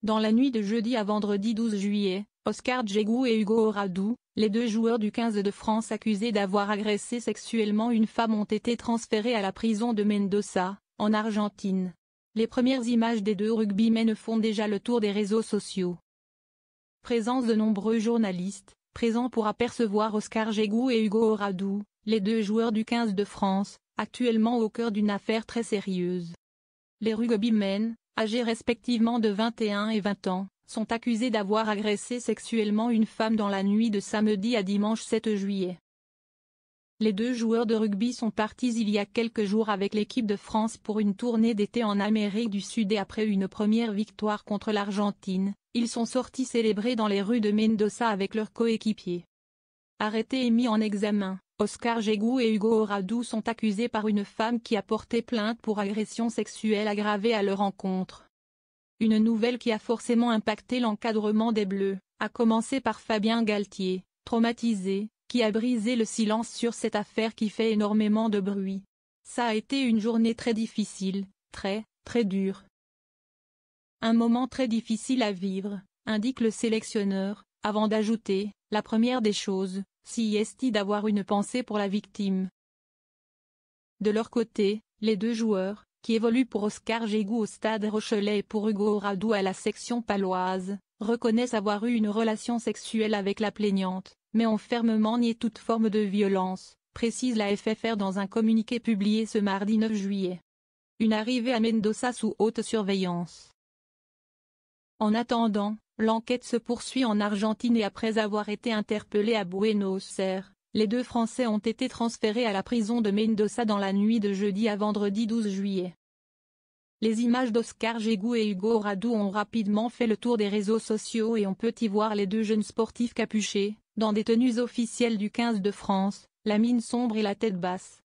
Dans la nuit de jeudi à vendredi 12 juillet, Oscar Djegou et Hugo Oradou, les deux joueurs du 15 de France accusés d'avoir agressé sexuellement une femme ont été transférés à la prison de Mendoza, en Argentine. Les premières images des deux rugbymen font déjà le tour des réseaux sociaux. Présence de nombreux journalistes, présents pour apercevoir Oscar Djegou et Hugo Oradou, les deux joueurs du 15 de France, actuellement au cœur d'une affaire très sérieuse. Les rugbymen, âgés respectivement de 21 et 20 ans, sont accusés d'avoir agressé sexuellement une femme dans la nuit de samedi à dimanche 7 juillet. Les deux joueurs de rugby sont partis il y a quelques jours avec l'équipe de France pour une tournée d'été en Amérique du Sud et après une première victoire contre l'Argentine, ils sont sortis célébrer dans les rues de Mendoza avec leurs coéquipiers. Arrêtés et mis en examen, Oscar Djegou et Hugo Oradou sont accusés par une femme qui a porté plainte pour agression sexuelle aggravée à leur encontre. Une nouvelle qui a forcément impacté l'encadrement des Bleus, à commencer par Fabien Galtier, traumatisé, qui a brisé le silence sur cette affaire qui fait énormément de bruit. Ça a été une journée très difficile, très dure. Un moment très difficile à vivre, indique le sélectionneur, avant d'ajouter, la première des choses, c'est d'avoir une pensée pour la victime. De leur côté, les deux joueurs, qui évoluent pour Oscar Djegou au Stade Rochelais et pour Hugo Oradou à la section paloise, reconnaissent avoir eu une relation sexuelle avec la plaignante, mais ont fermement nié toute forme de violence, précise la FFR dans un communiqué publié ce mardi 9 juillet. Une arrivée à Mendoza sous haute surveillance. En attendant, l'enquête se poursuit en Argentine et après avoir été interpellés à Buenos Aires, les deux Français ont été transférés à la prison de Mendoza dans la nuit de jeudi à vendredi 12 juillet. Les images d'Oscar Djegou et Hugo Oradou ont rapidement fait le tour des réseaux sociaux et on peut y voir les deux jeunes sportifs capuchés, dans des tenues officielles du 15 de France, la mine sombre et la tête basse.